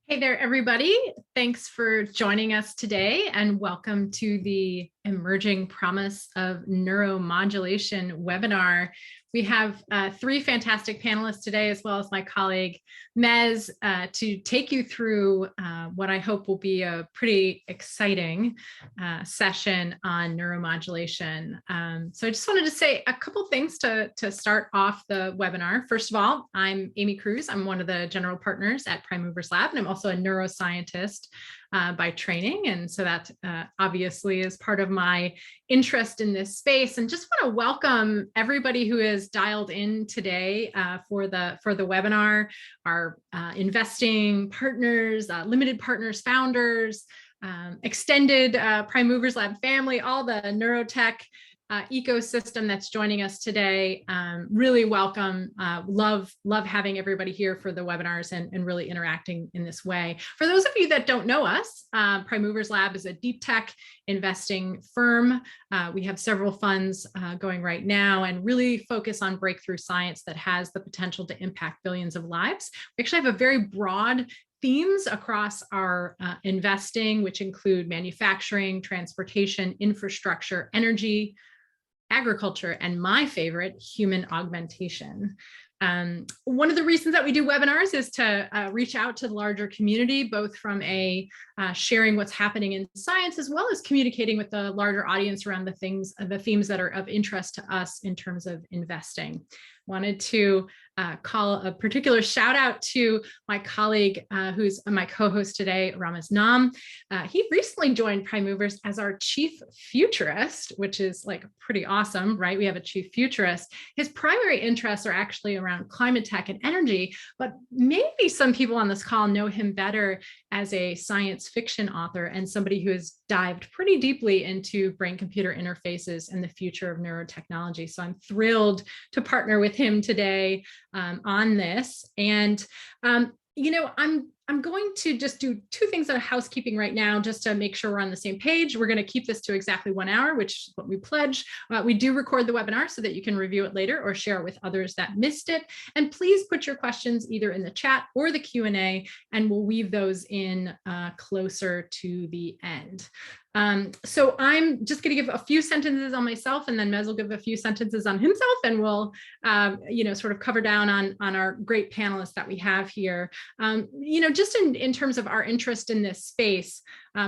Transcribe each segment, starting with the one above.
Hey there, everybody. Thanks for joining us today and welcome to the Emerging Promise of Neuromodulation webinar. We have three fantastic panelists today, as well as my colleague, Mez, to take you through what I hope will be a pretty exciting session on neuromodulation. So I just wanted to say a couple things to start off the webinar. First of all, I'm Amy Cruz. I'm one of the general partners at Prime Movers Lab, and I'm also a neuroscientist by training. And so that obviously is part of my interest in this space, and just want to welcome everybody who is dialed in today for the webinar, our investing partners, limited partners, founders, extended Prime Movers Lab family, all the neurotech ecosystem that's joining us today. Really welcome. Love having everybody here for the webinars and really interacting in this way. For those of you that don't know us, Prime Movers Lab is a deep tech investing firm. We have several funds going right now and really focus on breakthrough science that has the potential to impact billions of lives. We actually have a very broad themes across our investing, which include manufacturing, transportation, infrastructure, energy, agriculture, and my favorite, human augmentation. One of the reasons that we do webinars is to reach out to the larger community, both from a sharing what's happening in science, as well as communicating with the larger audience around the themes that are of interest to us in terms of investing. Wanted to call a particular shout out to my colleague who's my co-host today, Ramez Nam. He recently joined Prime Movers as our chief futurist, which is like pretty awesome, right? We have a chief futurist. His primary interests are actually around climate tech and energy, but maybe some people on this call know him better as a science fiction author and somebody who has dived pretty deeply into brain-computer interfaces and the future of neurotechnology. So I'm thrilled to partner with him today on this. And you know, I'm going to just do two things of housekeeping right now, just to make sure we're on the same page. We're going to keep this to exactly 1 hour, which is what we pledge. We do record the webinar so that you can review it later or share it with others that missed it. And please put your questions either in the chat or the Q&A, and we'll weave those in closer to the end. So I'm just going to give a few sentences on myself, and then Mez will give a few sentences on himself, and we'll, you know, sort of cover down on our great panelists that we have here. You know, just in terms of our interest in this space,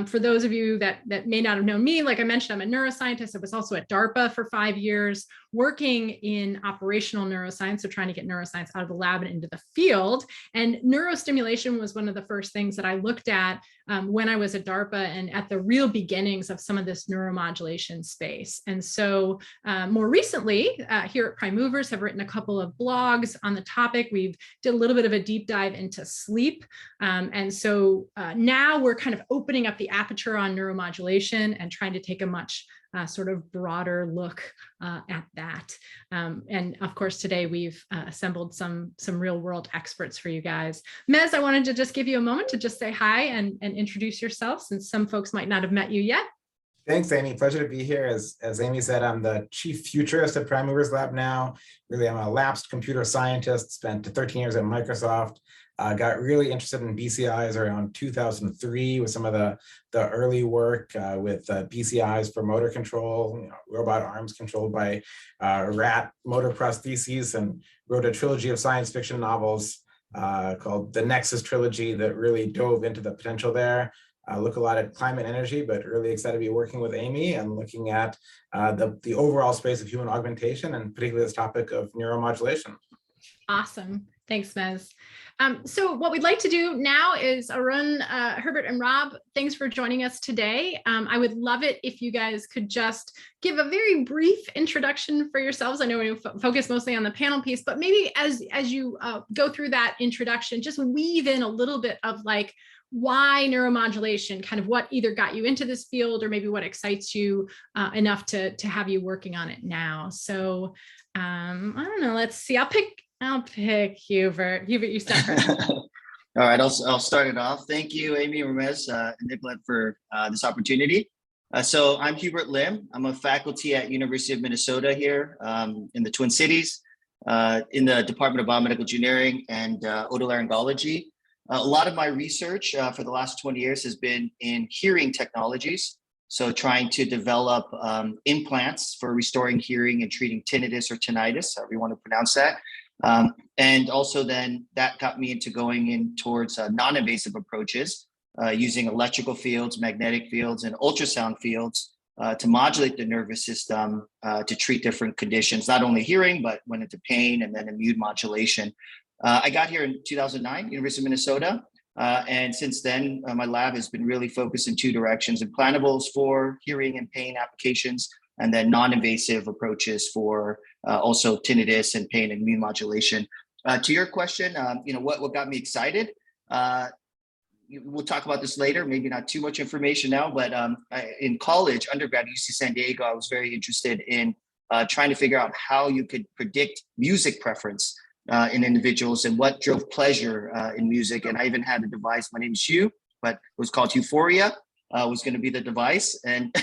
for those of you that may not have known me, like I mentioned, I'm a neuroscientist. I was also at DARPA for 5 years, working in operational neuroscience, so trying to get neuroscience out of the lab and into the field. And neurostimulation was one of the first things that I looked at when I was at DARPA and at the real beginnings of some of this neuromodulation space. And so more recently, here at Prime Movers, have written a couple of blogs on the topic. We've did a little bit of a deep dive into sleep. And so now we're kind of opening up the aperture on neuromodulation and trying to take a much sort of broader look at that. And of course, today we've assembled some real world experts for you guys. Mez, I wanted to just give you a moment to just say hi and introduce yourself, since some folks might not have met you yet. Thanks, Amy. Pleasure to be here. As Amy said, I'm the chief futurist at Prime Movers Lab now. Really, I'm a lapsed computer scientist, spent 13 years at Microsoft. Got really interested in BCIs around 2003 with some of the early work with BCIs for motor control, you know, robot arms controlled by rat motor prostheses, and wrote a trilogy of science fiction novels called the Nexus Trilogy that really dove into the potential there. Look a lot at climate energy, but really excited to be working with Amy and looking at the overall space of human augmentation, and particularly this topic of neuromodulation. Awesome. Thanks, Mez. So what we'd like to do now is Arun, Hubert, and Rob, thanks for joining us today. I would love it if you guys could just give a very brief introduction for yourselves. I know we focus mostly on the panel piece, but maybe as you go through that introduction, just weave in a little bit of like, why neuromodulation, kind of what either got you into this field or maybe what excites you enough to have you working on it now. So I don't know, let's see, I'll pick Hubert. Hubert, you start first. All right, I'll start it off. Thank you, Amy, Ramez, and Nicolette for this opportunity. So I'm Hubert Lim. I'm a faculty at University of Minnesota here in the Twin Cities in the Department of Biomedical Engineering and Otolaryngology. A lot of my research for the last 20 years has been in hearing technologies. So trying to develop implants for restoring hearing and treating tinnitus or tinnitus, however you want to pronounce that. And also then that got me into going in towards non-invasive approaches using electrical fields, magnetic fields, and ultrasound fields to modulate the nervous system to treat different conditions, not only hearing, but went into pain and then immune modulation. I got here in 2009, University of Minnesota. And since then, my lab has been really focused in two directions: implantables for hearing and pain applications, and then non-invasive approaches for also tinnitus and pain and immune modulation. To your question, what got me excited? We'll talk about this later, maybe not too much information now, but in college, undergrad at UC San Diego, I was very interested in trying to figure out how you could predict music preference in individuals and what drove pleasure in music. And I even had a device, my name is Hugh, but it was called Euphoria, was going to be the device. And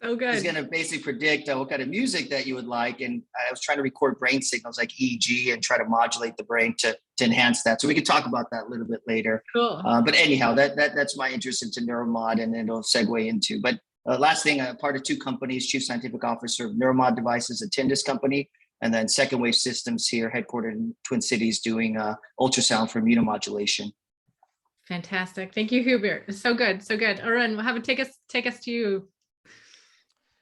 so good. It's going to basically predict what kind of music that you would like. And I was trying to record brain signals like EEG and try to modulate the brain to enhance that. So we can talk about that a little bit later. Cool. But anyhow, that's my interest into Neuromod, and it'll segue into. But last thing, part of two companies, Chief Scientific Officer of Neuromod Devices, a Tyndus company, and then Second Wave Systems here, headquartered in Twin Cities, doing ultrasound for immunomodulation. Fantastic. Thank you, Hubert. So good. So good. Arun, we'll have it take us to you.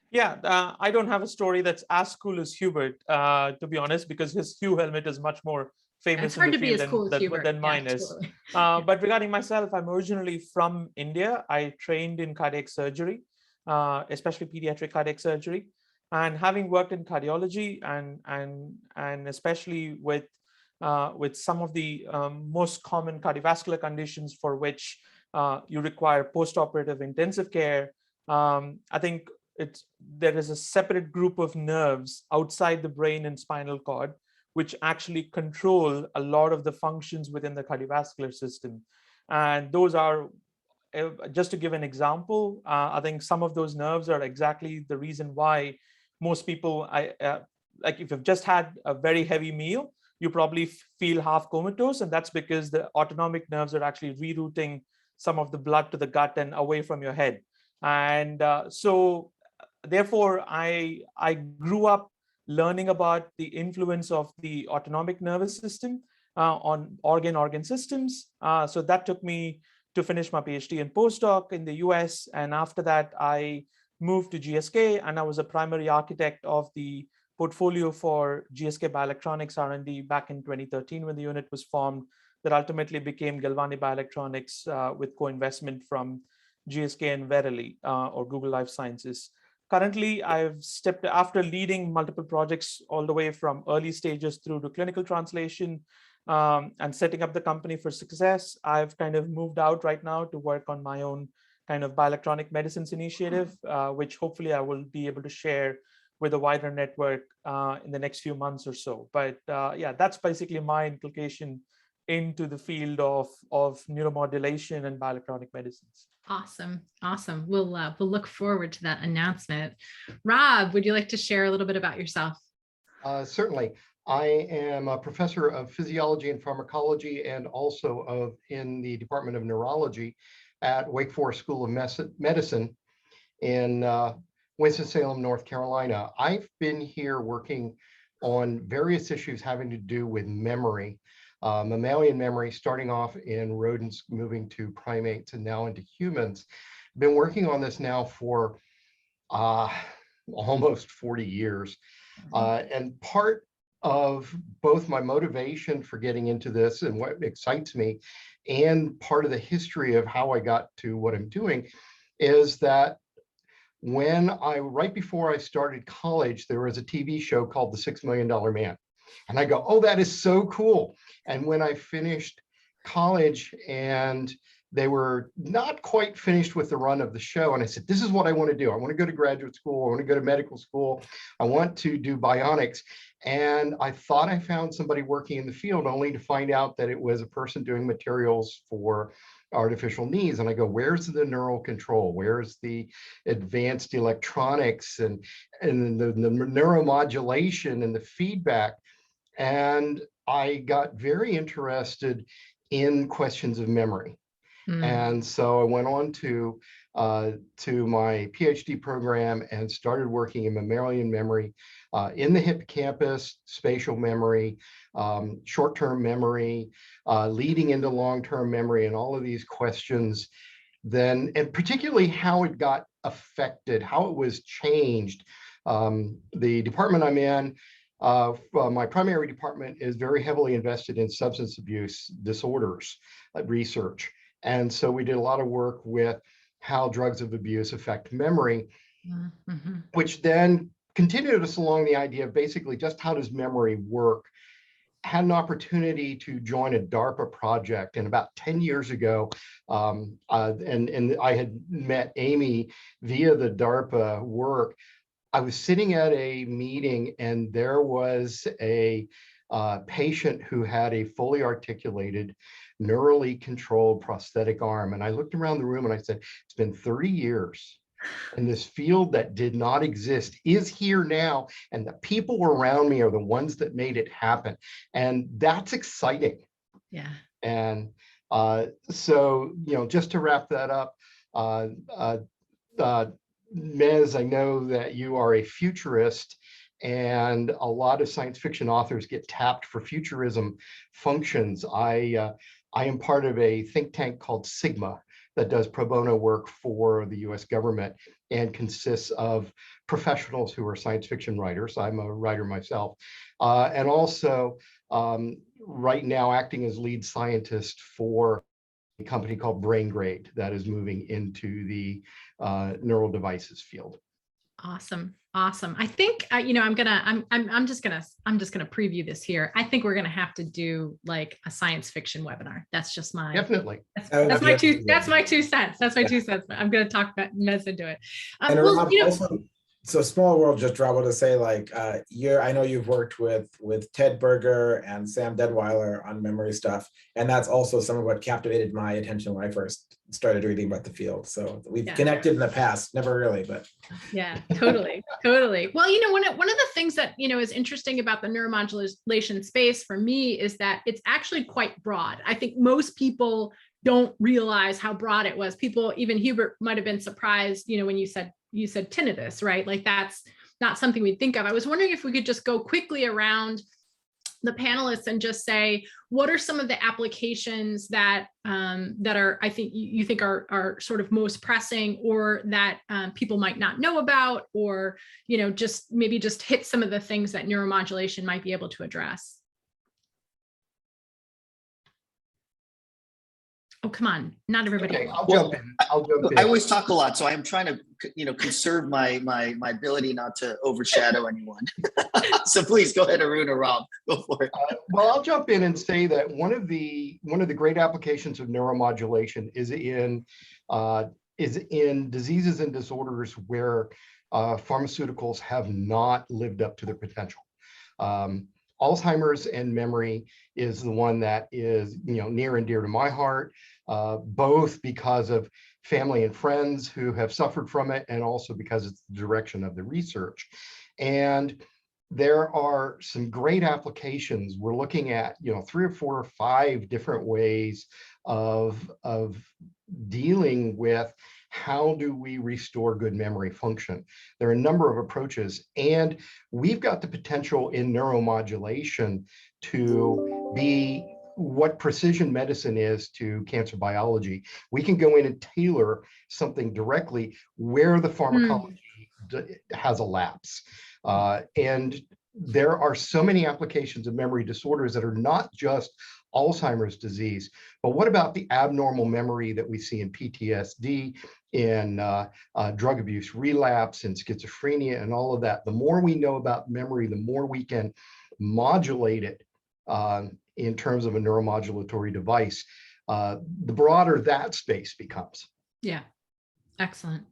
Yeah, I don't have a story that's as cool as Hubert, to be honest, because his Hugh helmet is much more famous in the field than mine is. Totally. But regarding myself, I'm originally from India. I trained in cardiac surgery, especially pediatric cardiac surgery. And having worked in cardiology and especially with some of the most common cardiovascular conditions for which you require post-operative intensive care, I think there is a separate group of nerves outside the brain and spinal cord which actually control a lot of the functions within the cardiovascular system. And those are, just to give an example, I think some of those nerves are exactly the reason why most people, like if you've just had a very heavy meal, you probably feel half comatose, and that's because the autonomic nerves are actually rerouting some of the blood to the gut and away from your head. And so therefore, I grew up learning about the influence of the autonomic nervous system on organ systems. So that took me to finish my PhD and postdoc in the US. And after that, I moved to GSK, and I was a primary architect of the portfolio for GSK Bioelectronics R&D back in 2013 when the unit was formed, that ultimately became Galvani Bioelectronics with co-investment from GSK and Verily or Google Life Sciences. Currently, I've stepped after leading multiple projects all the way from early stages through to clinical translation and setting up the company for success. I've kind of moved out right now to work on my own kind of bioelectronic medicines initiative, which hopefully I will be able to share with a wider network in the next few months or so. But yeah, that's basically my implication into the field of neuromodulation and bioelectronic medicines. Awesome. Awesome. We'll look forward to that announcement. Rob, would you like to share a little bit about yourself? Certainly. I am a professor of physiology and pharmacology and also in the Department of Neurology at Wake Forest School of Medicine in Winston-Salem, North Carolina. I've been here working on various issues having to do with memory, mammalian memory, starting off in rodents, moving to primates, and now into humans. I've been working on this now for almost 40 years. And part of both my motivation for getting into this and what excites me, and part of the history of how I got to what I'm doing, is that right before I started college, there was a TV show called The $6 Million Man. And I go, oh, that is so cool. And when I finished college and they were not quite finished with the run of the show, and I said, this is what I want to do. I want to go to graduate school. I want to go to medical school. I want to do bionics. And I thought I found somebody working in the field, only to find out that it was a person doing materials for artificial knees. And I go, where's the neural control? Where's the advanced electronics and the neuromodulation and the feedback? And I got very interested in questions of memory. And so I went on to my PhD program and started working in mammalian memory, in the hippocampus, spatial memory, short-term memory, leading into long-term memory, and all of these questions then, and particularly how it got affected, how it was changed. The department I'm in, my primary department is very heavily invested in substance abuse disorders research. And so we did a lot of work with how drugs of abuse affect memory, which then continued us along the idea of basically just how does memory work. Had an opportunity to join a DARPA project, and about 10 years ago, and I had met Amy via the DARPA work. I was sitting at a meeting and there was a patient who had a fully articulated, neurally controlled prosthetic arm. And I looked around the room and I said, it's been 30 years. And this field that did not exist is here now. And the people around me are the ones that made it happen. And that's exciting. Yeah. And so, just to wrap that up, Mez, I know that you are a futurist, and a lot of science fiction authors get tapped for futurism functions. I am part of a think tank called Sigma that does pro bono work for the US government and consists of professionals who are science fiction writers. I'm a writer myself. And also right now acting as lead scientist for a company called BrainGrade that is moving into the neural devices field. Awesome. I think I'm just gonna preview this here. I think we're gonna have to do like a science fiction webinar. That's just my definitely. That's my 2 cents. That's my 2 cents. I'm gonna talk about Mez into it. And also, so Small World just traveled to say, like, I know you've worked with Ted Berger and Sam Deadweiler on memory stuff, and that's also some of what captivated my attention when I first started reading about the field. So we've connected in the past, never really, but yeah, totally. Well, one of the things that is interesting about the neuromodulation space for me is that it's actually quite broad. I think most people don't realize how broad it was. People, even Hubert might have been surprised, when you said tinnitus, right? Like that's not something we'd think of. I was wondering if we could just go quickly around the panelists and just say, what are some of the applications that are, I think you think are sort of most pressing, or that people might not know about, or, just maybe just hit some of the things that neuromodulation might be able to address. Oh, come on. Not everybody. Okay, I'll jump in. I always talk a lot, so I'm trying to, conserve my ability not to overshadow anyone. So please go ahead, Arun or Rob, go for it. Well, I'll jump in and say that one of the great applications of neuromodulation is in diseases and disorders where pharmaceuticals have not lived up to their potential. Alzheimer's and memory is the one that is near and dear to my heart, both because of family and friends who have suffered from it, and also because it's the direction of the research. And there are some great applications. We're looking at 3 or 4 or 5 different ways of dealing with how do we restore good memory function. There are a number of approaches, and we've got the potential in neuromodulation to be what precision medicine is to cancer biology. We can go in and tailor something directly where the pharmacology has a lapse. And there are so many applications of memory disorders that are not just Alzheimer's disease, but what about the abnormal memory that we see in PTSD, in drug abuse relapse, in schizophrenia, and all of that? The more we know about memory, the more we can modulate it in terms of a neuromodulatory device, the broader that space becomes. Yeah, excellent.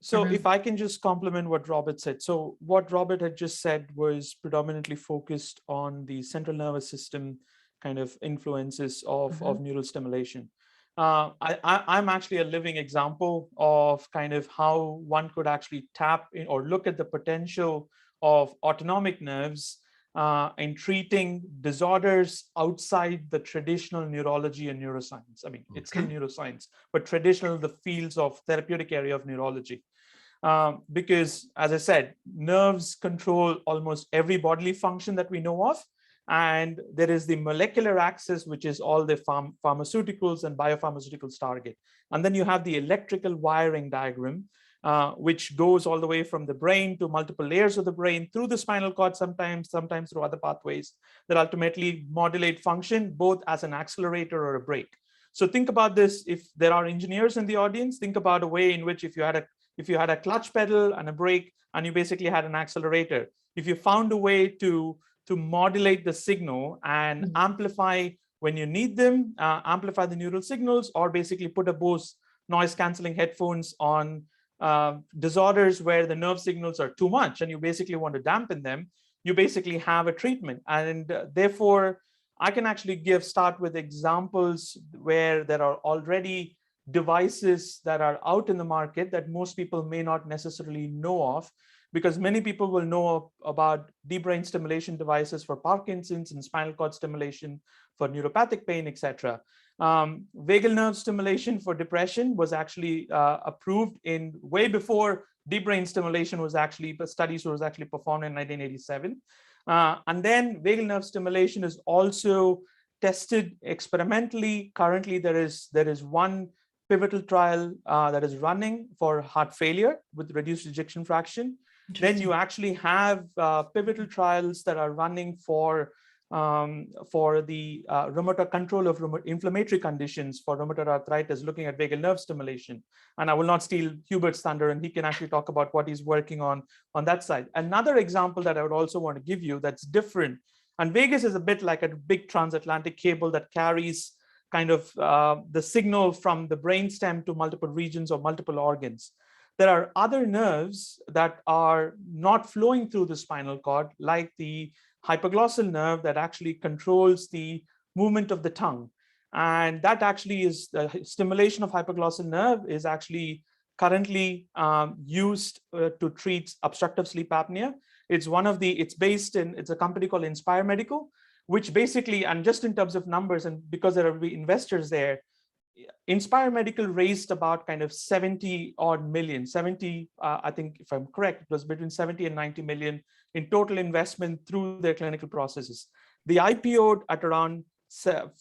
So if I can just complement what Robert said. So what Robert had just said was predominantly focused on the central nervous system kind of influences of neural stimulation. I'm actually a living example of kind of how one could actually tap in or look at the potential of autonomic nerves in treating disorders outside the traditional neurology and neuroscience. I mean, it's still neuroscience, but traditional, the fields of therapeutic area of neurology. Because, as I said, nerves control almost every bodily function that we know of. And there is the molecular axis, which is all the pharmaceuticals and biopharmaceuticals target. And then you have the electrical wiring diagram, which goes all the way from the brain to multiple layers of the brain through the spinal cord, sometimes through other pathways that ultimately modulate function, both as an accelerator or a brake. So think about this. If there are engineers in the audience, think about a way in which if you had a clutch pedal and a brake, and you basically had an accelerator, if you found a way to modulate the signal and amplify when you need them, amplify the neural signals, or basically put a Bose noise canceling headphones on disorders where the nerve signals are too much and you basically want to dampen them, you basically have a treatment. And therefore, I can actually start with examples where there are already devices that are out in the market that most people may not necessarily know of, because many people will know about deep brain stimulation devices for Parkinson's and spinal cord stimulation for neuropathic pain, etc. Vagal nerve stimulation for depression was actually approved in way before deep brain stimulation was actually, studies was actually performed in 1987. And then vagal nerve stimulation is also tested experimentally. Currently, there is one pivotal trial that is running for heart failure with reduced ejection fraction. Then you actually have pivotal trials that are running for the rheumatoid control of inflammatory conditions for rheumatoid arthritis, looking at vagal nerve stimulation. And I will not steal Hubert's thunder, and he can actually talk about what he's working on that side. Another example that I would also want to give you that's different, and vagus is a bit like a big transatlantic cable that carries kind of the signal from the brainstem to multiple regions or multiple organs. There are other nerves that are not flowing through the spinal cord, like the hypoglossal nerve that actually controls the movement of the tongue. And that actually is the stimulation of hypoglossal nerve is actually currently used to treat obstructive sleep apnea. It's it's a company called Inspire Medical, which basically, and just in terms of numbers, and because there are investors there, Inspire Medical raised about kind of 70 odd million, I think if I'm correct, it was between 70 and 90 million in total investment through their clinical processes. The IPO'd at around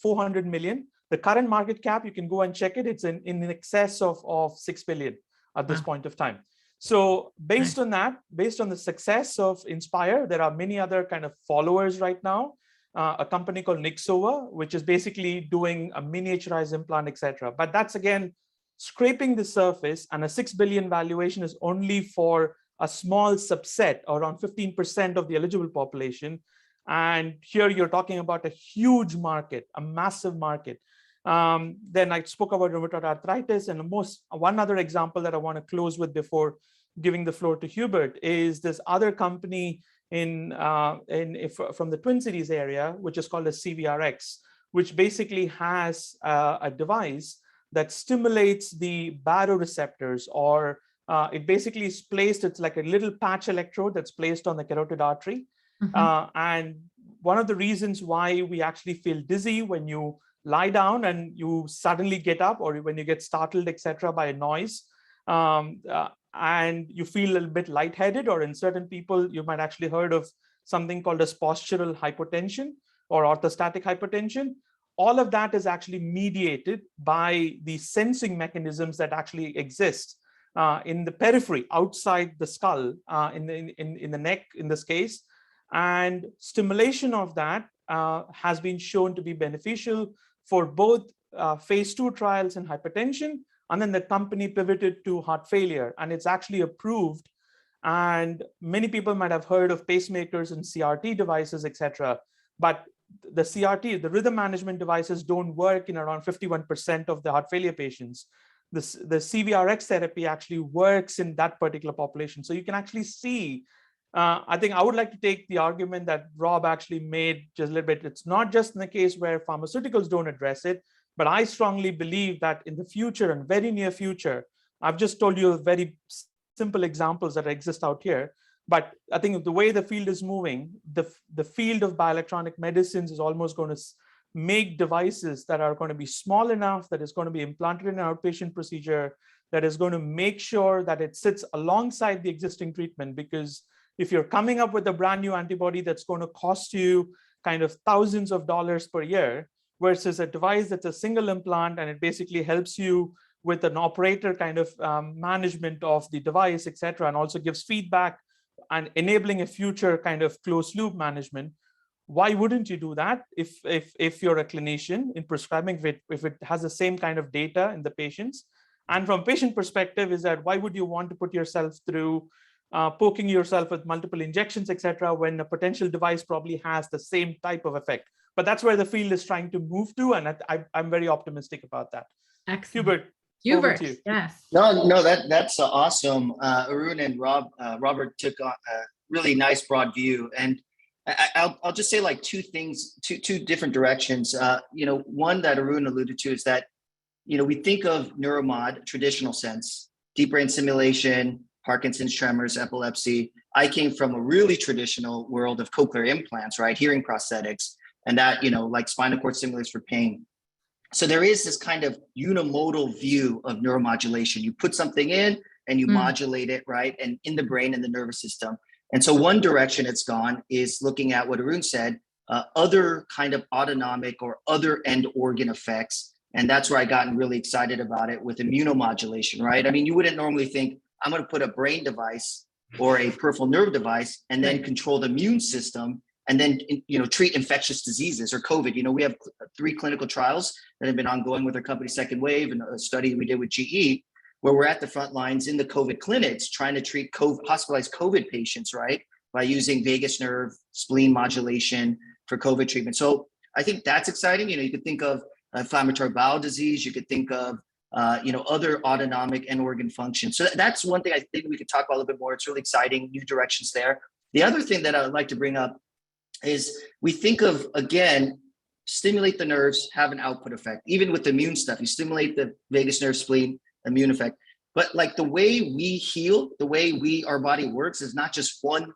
400 million. The current market cap, you can go and check it, it's in excess of 6 billion at this point of time. So based on that, based on the success of Inspire, there are many other kind of followers right now. A company called Nixova, which is basically doing a miniaturized implant, etc. But that's again scraping the surface, and a 6 billion valuation is only for a small subset, around 15% of the eligible population. And here you're talking about a huge market, a massive market. Then I spoke about rheumatoid arthritis, and one other example that I want to close with before giving the floor to Hubert is this other company from the Twin Cities area, which is called a CVRX, which basically has a device that stimulates the baroreceptors, or it basically is placed, it's like a little patch electrode that's placed on the carotid artery. And one of the reasons why we actually feel dizzy when you lie down and you suddenly get up, or when you get startled, etc., by a noise, and you feel a little bit lightheaded, or in certain people, you might actually heard of something called as postural hypotension or orthostatic hypotension. All of that is actually mediated by the sensing mechanisms that actually exist in the periphery, outside the skull, in the neck, in this case. And stimulation of that has been shown to be beneficial for both phase 2 trials in hypertension, and then the company pivoted to heart failure, and it's actually approved. And many people might have heard of pacemakers and CRT devices, etc. But the CRT, the rhythm management devices, don't work in around 51% of the heart failure patients. The CVRX therapy actually works in that particular population. So you can actually see, I think I would like to take the argument that Rob actually made just a little bit. It's not just in the case where pharmaceuticals don't address it, but I strongly believe that in the future and very near future, I've just told you very simple examples that exist out here. But I think the way the field is moving, the field of bioelectronic medicines is almost going to make devices that are going to be small enough that is going to be implanted in an outpatient procedure, that is going to make sure that it sits alongside the existing treatment. Because if you're coming up with a brand new antibody that's going to cost you kind of thousands of dollars per year, versus a device that's a single implant and it basically helps you with an operator kind of management of the device, et cetera, and also gives feedback and enabling a future kind of closed loop management. Why wouldn't you do that if you're a clinician in prescribing, if it has the same kind of data in the patients? And from patient perspective is that why would you want to put yourself through poking yourself with multiple injections, et cetera, when a potential device probably has the same type of effect? But that's where the field is trying to move to, and I'm very optimistic about that. Excellent. Hubert, yes. No, that's awesome. Arun and Robert took on a really nice broad view, and I'll just say like two things, two different directions. One that Arun alluded to is that we think of neuromod, traditional sense, deep brain stimulation, Parkinson's, tremors, epilepsy. I came from a really traditional world of cochlear implants, right? Hearing prosthetics, and that, like spinal cord stimulators for pain. So there is this kind of unimodal view of neuromodulation. You put something in and you modulate it, right? And in the brain and the nervous system. And so one direction it's gone is looking at what Arun said, other kind of autonomic or other end organ effects. And that's where I gotten really excited about it with immunomodulation, right? I mean, you wouldn't normally think I'm going to put a brain device or a peripheral nerve device and then control the immune system and then, treat infectious diseases or COVID. We have 3 clinical trials that have been ongoing with our company Second Wave, and a study we did with GE, where we're at the front lines in the COVID clinics trying to treat hospitalized COVID patients, right? By using vagus nerve, spleen modulation for COVID treatment. So I think that's exciting. You could think of inflammatory bowel disease. You could think of, other autonomic and organ functions. So that's one thing I think we could talk about a little bit more. It's really exciting, new directions there. The other thing that I would like to bring up is we think of, again, stimulate the nerves, have an output effect. Even with the immune stuff, you stimulate the vagus nerve, spleen, immune effect. But like the way we heal, the way our body works is not just one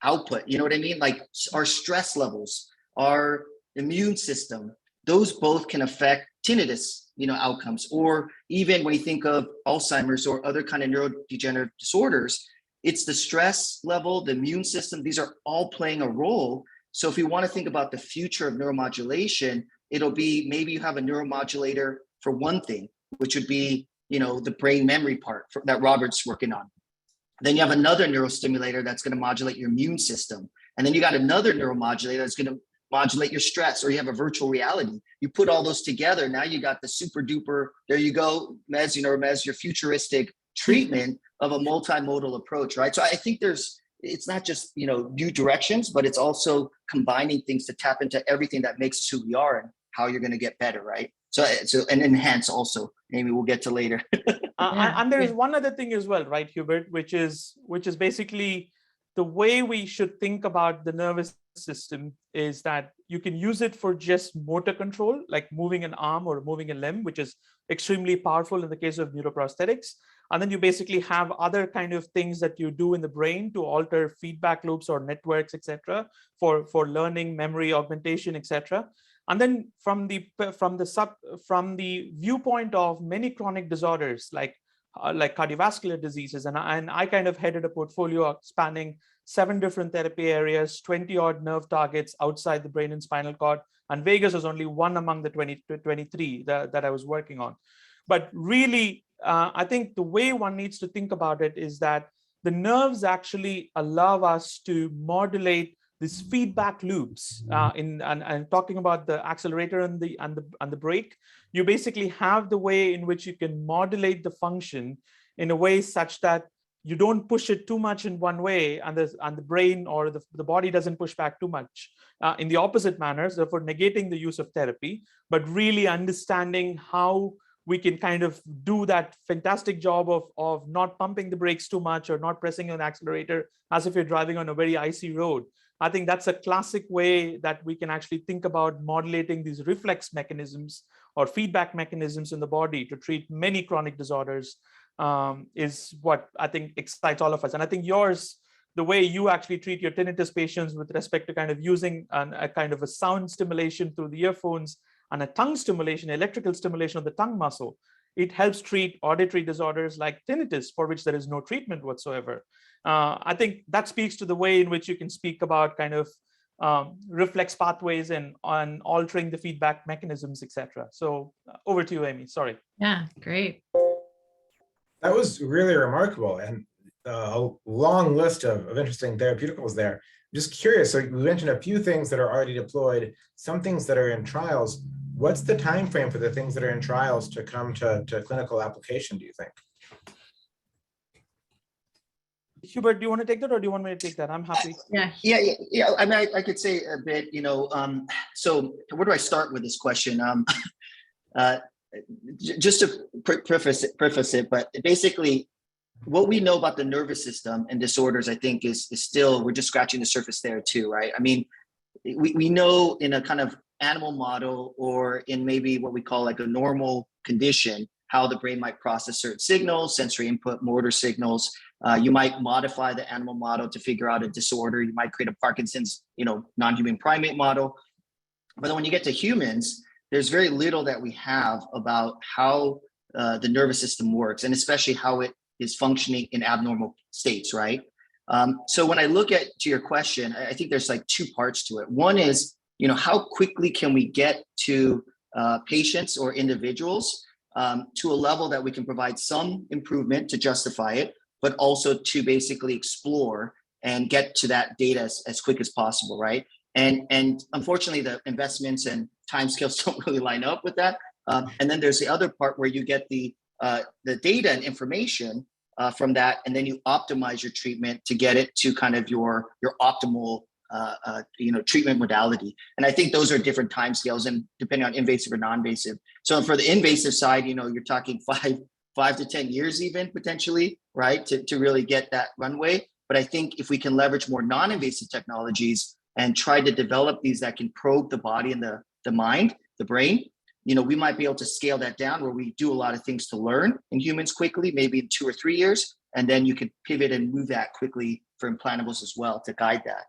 output. You know what I mean? Like our stress levels, our immune system, those both can affect tinnitus, outcomes. Or even when you think of Alzheimer's or other kind of neurodegenerative disorders, it's the stress level, the immune system, these are all playing a role. So if we want to think about the future of neuromodulation, it'll be maybe you have a neuromodulator for one thing, which would be, the brain memory part that Robert's working on. Then you have another neurostimulator that's going to modulate your immune system. And then you got another neuromodulator that's going to modulate your stress, or you have a virtual reality. You put all those together. Now you got the super duper, there you go, Mez, your futuristic treatment of a multimodal approach, right? So I think it's not just, new directions, but it's also combining things to tap into everything that makes us who we are and how you're going to get better, right? So and enhance also, maybe we'll get to later. And there's one other thing as well, right, Hubert, which is basically the way we should think about the nervous system is that you can use it for just motor control, like moving an arm or moving a limb, which is extremely powerful in the case of neuroprosthetics. And then you basically have other kind of things that you do in the brain to alter feedback loops or networks, etc., for learning, memory, augmentation, etc. And then from the viewpoint of many chronic disorders like cardiovascular diseases, and I kind of headed a portfolio spanning 7 different therapy areas, 20 odd nerve targets outside the brain and spinal cord, and vagus was only one among the 23 that I was working on. But really, I think the way one needs to think about it is that the nerves actually allow us to modulate these feedback loops. And talking about the accelerator and the brake, you basically have the way in which you can modulate the function in a way such that you don't push it too much in one way, and the brain or the body doesn't push back too much in the opposite manner, therefore negating the use of therapy, but really understanding how we can kind of do that fantastic job of not pumping the brakes too much or not pressing on the accelerator as if you're driving on a very icy road. I think that's a classic way that we can actually think about modulating these reflex mechanisms or feedback mechanisms in the body to treat many chronic disorders, is what I think excites all of us. And I think yours, the way you actually treat your tinnitus patients with respect to kind of using a kind of a sound stimulation through the earphones and a tongue stimulation, electrical stimulation of the tongue muscle, it helps treat auditory disorders like tinnitus, for which there is no treatment whatsoever. I think that speaks to the way in which you can speak about kind of reflex pathways and on altering the feedback mechanisms, etc. So over to you, Amy. Sorry. Yeah, great. That was really remarkable, and a long list of interesting therapeuticals there. Just curious, so we mentioned a few things that are already deployed, some things that are in trials. What's the time frame for the things that are in trials to come to clinical application, do you think? Hubert, do you want to take that, or do you want me to take that? I'm happy. Yeah. I mean, I could say a bit, so where do I start with this question? Just to preface it, but basically what we know about the nervous system and disorders, I think is still, we're just scratching the surface there too, right? I mean, we know in a kind of animal model, or in maybe what we call like a normal condition, how the brain might process certain signals, sensory input, motor signals. You might modify the animal model to figure out a disorder. You might create a Parkinson's, non-human primate model. But then when you get to humans, there's very little that we have about how the nervous system works, and especially how it is functioning in abnormal states, right? So when I look to your question, I think there's like two parts to it. One is, how quickly can we get to patients or individuals to a level that we can provide some improvement to justify it, but also to basically explore and get to that data as quick as possible, right? And unfortunately, the investments and timescales don't really line up with that. And then there's the other part where you get the data and information from that, and then you optimize your treatment to get it to kind of your optimal treatment modality. And I think those are different timescales, and depending on invasive or non-invasive. So for the invasive side, you're talking five to 10 years even potentially, right, to really get that runway. But I think if we can leverage more non-invasive technologies and try to develop these that can probe the body and the mind, the brain, we might be able to scale that down where we do a lot of things to learn in humans quickly, maybe in 2 or 3 years. And then you could pivot and move that quickly for implantables as well to guide that.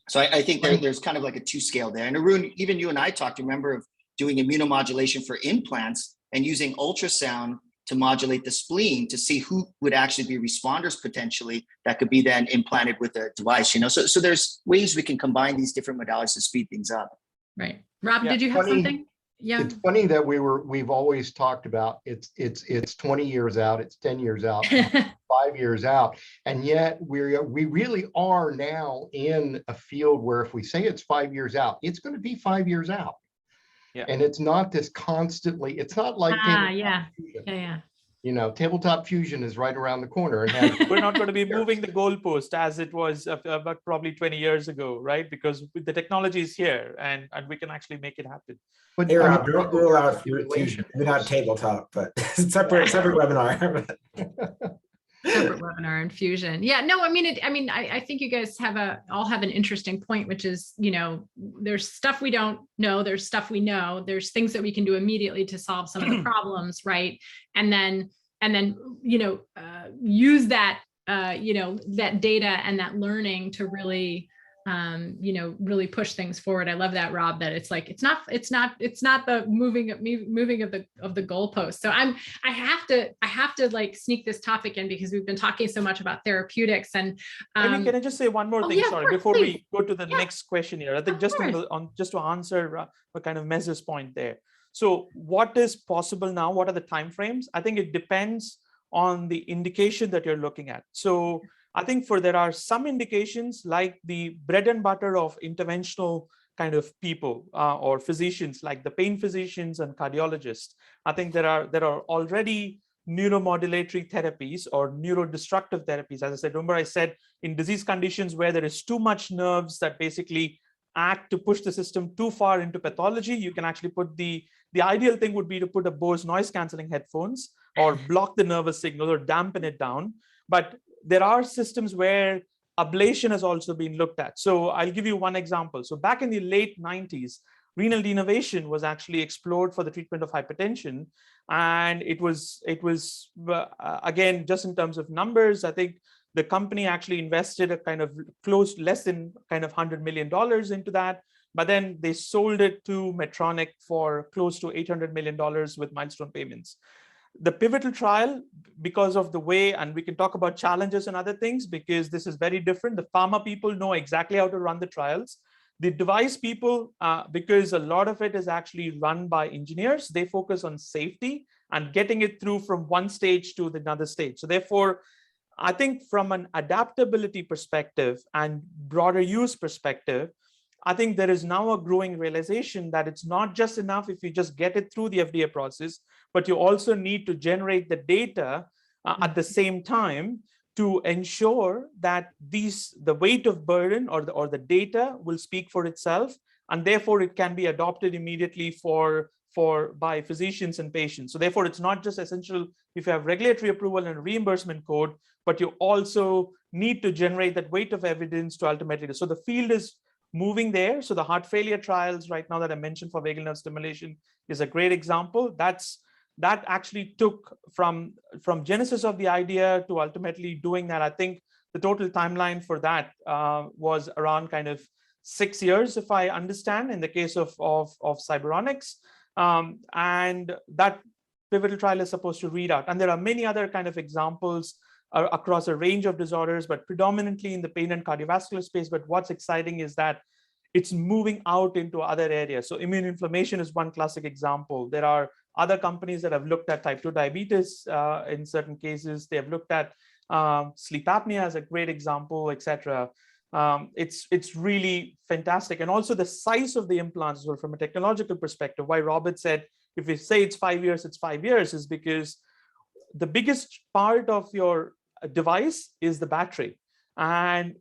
So I think there's kind of like a 2 scale there. And Arun, even you and I talked, remember, of doing immunomodulation for implants and using ultrasound to modulate the spleen to see who would actually be responders potentially that could be then implanted with a device, So there's ways we can combine these different modalities to speed things up. Right. Rob, did you have something? Yeah. It's funny that we've always talked about it's 20 years out, it's 10 years out, 5 years out, and yet we really are now in a field where if we say it's 5 years out, it's going to be 5 years out. Yeah. And it's not this constantly. It's not like tabletop fusion is right around the corner. And we're not going to be moving the goalpost as it was about probably 20 years ago, right? Because the technology is here, and we can actually make it happen. But don't rule out fusion. Maybe not tabletop, but separate webinar. Separate webinar and fusion. Yeah, no, I think you guys all have an interesting point, which is, there's stuff we don't know, there's stuff we know, there's things that we can do immediately to solve some of the problems, right? And then use that that data and that learning to really really push things forward. I love that, Rob, that it's like it's not the moving of the goalpost. So I have to like sneak this topic in because we've been talking so much about therapeutics. And can I just say one more thing? Yeah, sorry, before we go to the next question here. I think just to answer what kind of Mez's point there. So what is possible now? What are the timeframes? I think it depends on the indication that you're looking at. So I think there are some indications like the bread and butter of interventional kind of people or physicians, like the pain physicians and cardiologists. I think there are already neuromodulatory therapies or neurodestructive therapies. As I said, remember I said in disease conditions where there is too much nerves that basically act to push the system too far into pathology, you can actually put the ideal thing would be to put a Bose noise cancelling headphones or block the nervous signal or dampen it down. But there are systems where ablation has also been looked at. So I'll give you one example. So back in the late 90s, renal denervation was actually explored for the treatment of hypertension. And it was again, just in terms of numbers, I think The company actually invested a kind of less than kind of $100 million into that, but then they sold it to Medtronic for close to $800 million with milestone payments. The pivotal trial, because of the way, and we can talk about challenges and other things, because this is very different. The pharma people know exactly how to run the trials. The device people, because a lot of it is actually run by engineers, they focus on safety and getting it through from one stage to another stage. So therefore, I think from an adaptability perspective and broader use perspective, I think there is now a growing realization that it's not just enough if you just get it through the FDA process, but you also need to generate the data at the same time to ensure that the weight of burden or the data will speak for itself, and therefore it can be adopted immediately by physicians and patients. So therefore, it's not just essential if you have regulatory approval and reimbursement code, but you also need to generate that weight of evidence to ultimately. So the field is moving there. So the heart failure trials right now that I mentioned for vagal nerve stimulation is a great example. That actually took from genesis of the idea to ultimately doing that. I think the total timeline for that was around kind of 6 years, if I understand, in the case of Cyberonics. And that pivotal trial is supposed to read out. And there are many other kind of examples across a range of disorders, but predominantly in the pain and cardiovascular space. But what's exciting is that it's moving out into other areas. So immune inflammation is one classic example. There are other companies that have looked at type 2 diabetes in certain cases. They have looked at sleep apnea as a great example, etc. It's really fantastic. And also the size of the implants as well from a technological perspective. Why Robert said, if we say it's 5 years, it's 5 years, is because the biggest part of your device is the battery. And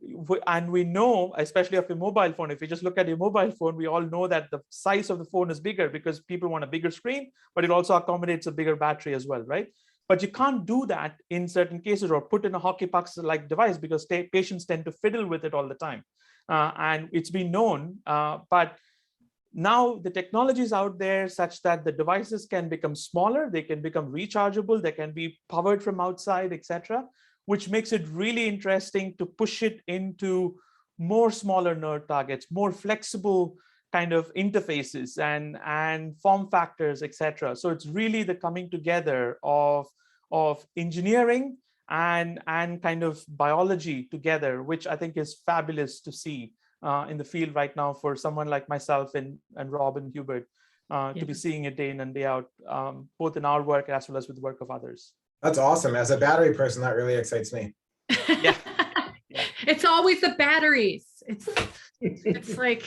we know, especially of your mobile phone, if you just look at your mobile phone, we all know that the size of the phone is bigger because people want a bigger screen, but it also accommodates a bigger battery as well, right? But you can't do that in certain cases or put in a hockey puck-like device because patients tend to fiddle with it all the time. And it's been known, but now the technology is out there such that the devices can become smaller, they can become rechargeable, they can be powered from outside, etc., which makes it really interesting to push it into more smaller nerve targets, more flexible kind of interfaces and form factors, etc. So it's really the coming together of engineering and kind of biology together, which I think is fabulous to see in the field right now for someone like myself and Rob and Hubert to be seeing it day in and day out, both in our work as well as with the work of others. That's awesome. As a battery person, that really excites me. Yeah. It's always the batteries. It's like,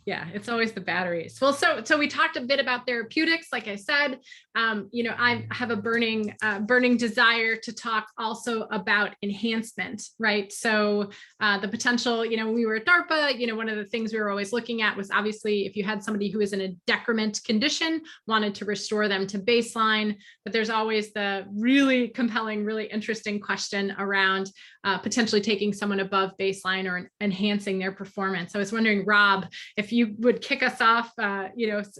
yeah, it's always the batteries. Well, so we talked a bit about therapeutics. Like I said, I have a burning desire to talk also about enhancement, right? So the potential, when we were at DARPA, one of the things we were always looking at was obviously if you had somebody who is in a decrement condition, wanted to restore them to baseline, but there's always the really compelling, really interesting question around potentially taking someone above baseline or enhancing their performance. I was wondering, Rob, if you would kick us off,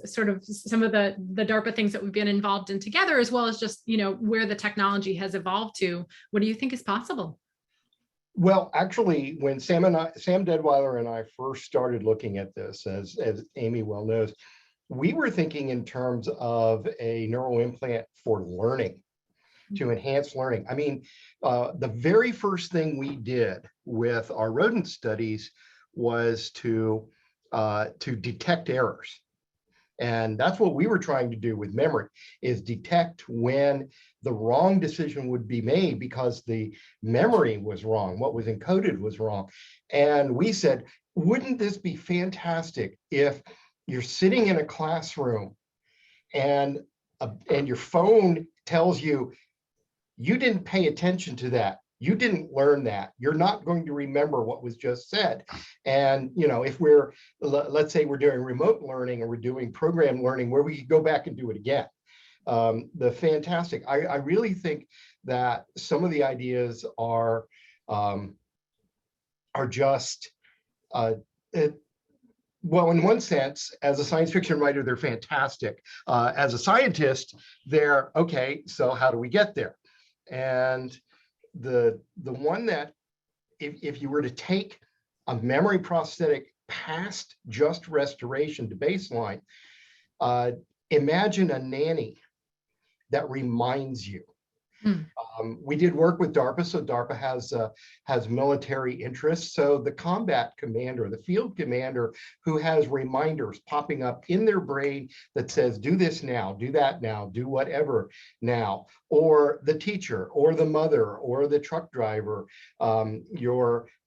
sort of some of the DARPA things that we've been involved in together, as well as just, where the technology has evolved to. What do you think is possible? Well, actually, when Sam Deadweiler and I first started looking at this, as Amy well knows, we were thinking in terms of a neural implant for learning, to enhance learning. I mean, the very first thing we did with our rodent studies was to detect errors. And that's what we were trying to do with memory, is detect when the wrong decision would be made because the memory was wrong, what was encoded was wrong. And we said, wouldn't this be fantastic if you're sitting in a classroom and your phone tells you, you didn't pay attention to that. You didn't learn that. You're not going to remember what was just said. And, if let's say we're doing remote learning or we're doing program learning where we could go back and do it again. I really think that some of the ideas are just, well, in one sense, as a science fiction writer, they're fantastic. As a scientist, they're okay, so how do we get there? And the one that if you were to take a memory prosthetic past just restoration to baseline, imagine a nanny that reminds you. We did work with DARPA, so DARPA has military interests. So the combat commander, the field commander, who has reminders popping up in their brain that says, do this now, do that now, do whatever now, or the teacher, or the mother, or the truck driver.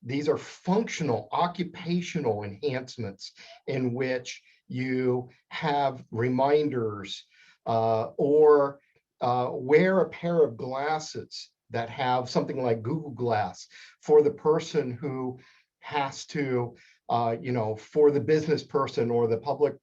These are functional, occupational enhancements in which you have reminders, or wear a pair of glasses that have something like Google Glass for the person who has to, for the business person or the public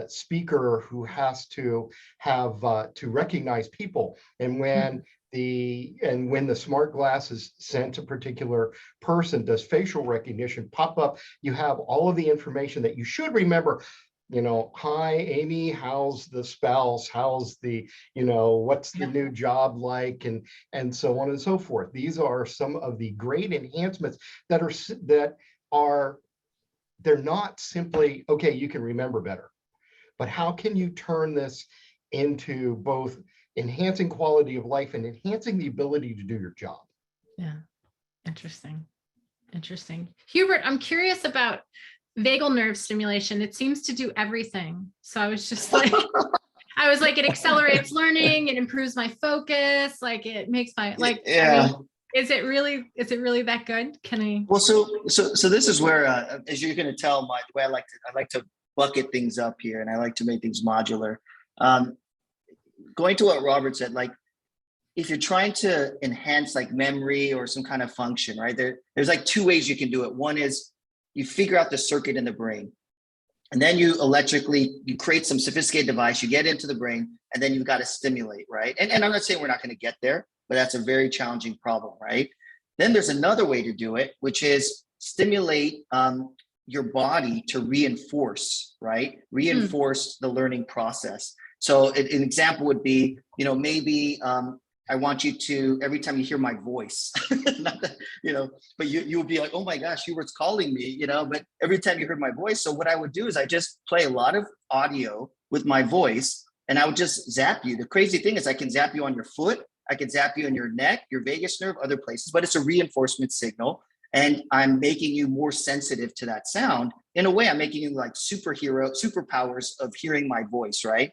speaker who has to have to recognize people. And when the smart glass is sent to a particular person, does facial recognition pop up, you have all of the information that you should remember. Hi, Amy, how's the spouse? How's the, what's the new job like? And so on and so forth. These are some of the great enhancements they're not simply, okay, you can remember better, but how can you turn this into both enhancing quality of life and enhancing the ability to do your job? Yeah, interesting. Hubert, I'm curious about vagal nerve stimulation. It seems to do everything. So I was just like, it accelerates learning, it improves my focus, like it makes my, is it really that good? Can I? Well, so this is where, as you're going to tell, the way I like to bucket things up here, and I like to make things modular. Going to what Robert said, like, if you're trying to enhance like memory or some kind of function, right? There's like two ways you can do it. One is you figure out the circuit in the brain, and then you create some sophisticated device, you get into the brain, and then you've got to stimulate, right? And I'm not saying we're not going to get there, but that's a very challenging problem, right? Then there's another way to do it, which is stimulate your body to reinforce, right? Reinforce the learning process. So an example would be, maybe I want you to, every time you hear my voice, not that, but you'll be like, oh my gosh, Hubert's calling me, but every time you heard my voice. So what I would do is I just play a lot of audio with my voice, and I would just zap you. The crazy thing is I can zap you on your foot, I can zap you on your neck, your vagus nerve, other places, but it's a reinforcement signal. And I'm making you more sensitive to that sound. In a way, I'm making you like superpowers of hearing my voice, right?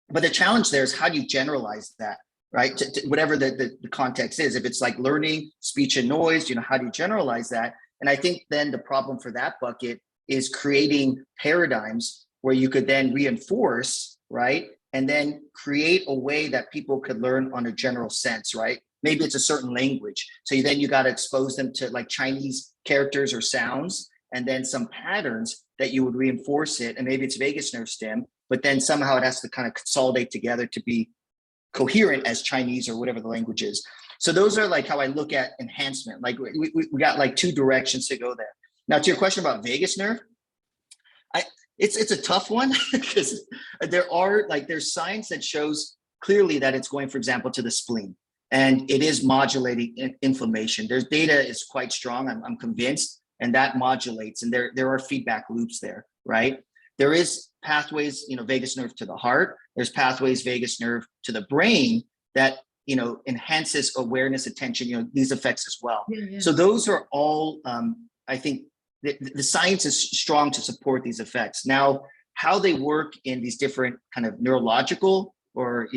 But the challenge there is, how do you generalize that? Right, to whatever the context is. If it's like learning speech and noise, how do you generalize that? And I think then the problem for that bucket is creating paradigms where you could then reinforce, right? And then create a way that people could learn on a general sense, right? Maybe it's a certain language. So you got to expose them to like Chinese characters or sounds, and then some patterns that you would reinforce it. And maybe it's vagus nerve stim, but then somehow it has to kind of consolidate together to be coherent as Chinese or whatever the language is. So those are like how I look at enhancement. Like we got like two directions to go there. Now to your question about vagus nerve, it's a tough one because there's science that shows clearly that it's going, for example, to the spleen, and it is modulating inflammation. There's data is quite strong, I'm convinced, and that modulates, and there are feedback loops there, right? There is pathways, vagus nerve to the heart. There's pathways, vagus nerve to the brain that, enhances awareness, attention, these effects as well. Yeah. So those are all, I think the science is strong to support these effects. Now, how they work in these different kind of neurological or,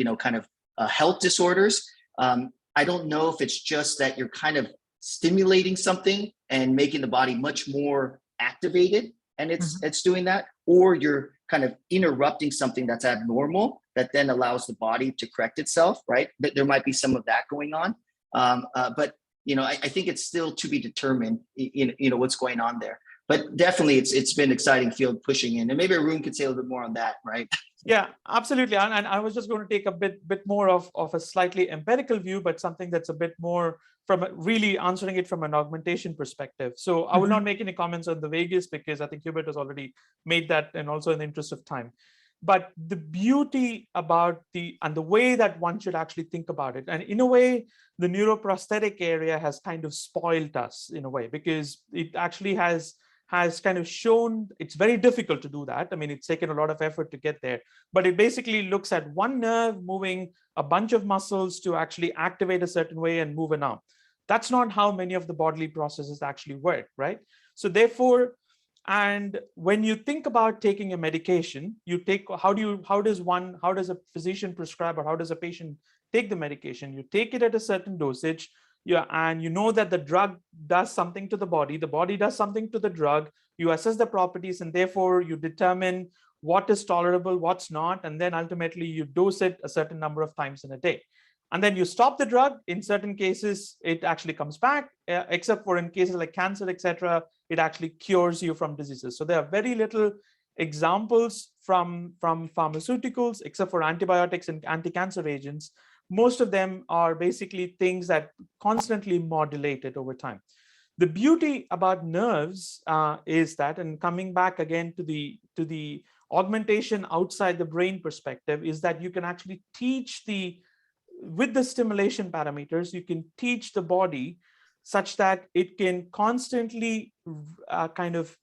health disorders, I don't know if it's just that you're kind of stimulating something and making the body much more activated, and it's doing that, or you're kind of interrupting something that's abnormal that then allows the body to correct itself, right? But there might be some of that going on. But I think it's still to be determined, what's going on there. But definitely it's been an exciting field pushing in. And maybe Arun could say a little bit more on that, right? Yeah, absolutely. And I was just going to take a bit more of a slightly empirical view, but something that's a bit more from really answering it from an augmentation perspective. So I will not make any comments on the vagus because I think Hubert has already made that, and also in the interest of time. But the beauty about the way that one should actually think about it, and in a way, the neuroprosthetic area has kind of spoiled us in a way, because it actually has kind of shown it's very difficult to do that. I mean, it's taken a lot of effort to get there, but it basically looks at one nerve moving a bunch of muscles to actually activate a certain way and move an arm. That's not how many of the bodily processes actually work, right? So therefore, and when you think about taking a medication, you take, how does a physician prescribe, or how does a patient take the medication? You take it at a certain dosage, and you know that the drug does something to the body does something to the drug, you assess the properties, and therefore you determine what is tolerable, what's not, and then ultimately you dose it a certain number of times in a day. And then you stop the drug. In certain cases, it actually comes back, except for in cases like cancer, etc. It actually cures you from diseases. So there are very little examples from pharmaceuticals, except for antibiotics and anti-cancer agents. Most of them are basically things that constantly modulate it over time. The beauty about nerves is that, and coming back again to the augmentation outside the brain perspective, is that you can actually teach with the stimulation parameters, you can teach the body such that it can constantly kind of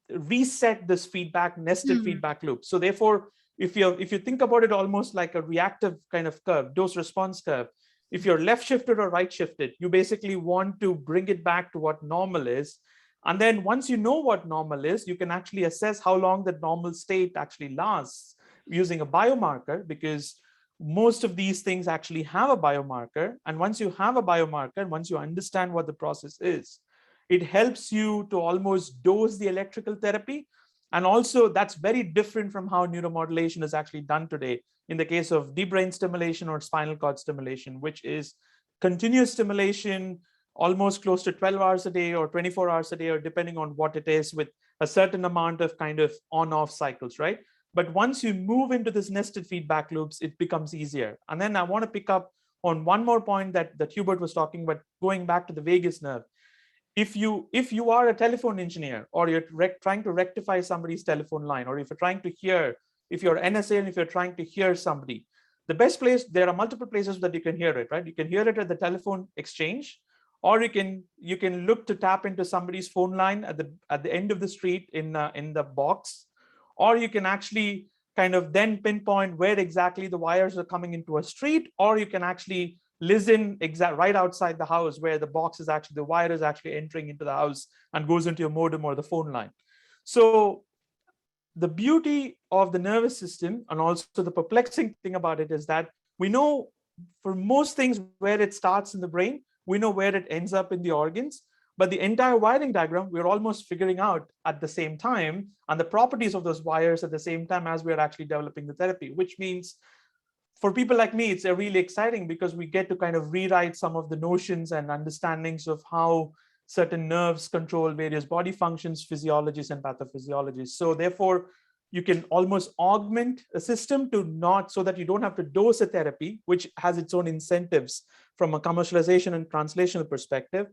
reset this nested feedback loop. So therefore, if you think about it almost like a reactive kind of curve, dose response curve, if you're left shifted or right shifted, you basically want to bring it back to what normal is. And then once you know what normal is, you can actually assess how long the normal state actually lasts using a biomarker, because most of these things actually have a biomarker. And once you have a biomarker, once you understand what the process is, it helps you to almost dose the electrical therapy. And also that's very different from how neuromodulation is actually done today in the case of deep brain stimulation or spinal cord stimulation, which is continuous stimulation, almost close to 12 hours a day or 24 hours a day, or depending on what it is, with a certain amount of kind of on-off cycles, right? But once you move into this nested feedback loops, it becomes easier. And then I want to pick up on one more point that Hubert was talking about, going back to the vagus nerve. If you are a telephone engineer, or you're trying to rectify somebody's telephone line, or if you're trying to hear, if you're NSA and if you're trying to hear somebody, the best place, there are multiple places that you can hear it, right? You can hear it at the telephone exchange, or you can look to tap into somebody's phone line at the end of the street in the box. Or you can actually kind of then pinpoint where exactly the wires are coming into a street, or you can actually listen right outside the house where the wire is actually entering into the house and goes into your modem or the phone line. So the beauty of the nervous system, and also the perplexing thing about it, is that we know for most things where it starts in the brain, we know where it ends up in the organs. But the entire wiring diagram, we're almost figuring out at the same time, and the properties of those wires at the same time as we're actually developing the therapy, which means for people like me, it's really exciting because we get to kind of rewrite some of the notions and understandings of how certain nerves control various body functions, physiologies, and pathophysiologies. So therefore, you can almost augment a system so that you don't have to dose a therapy, which has its own incentives from a commercialization and translational perspective.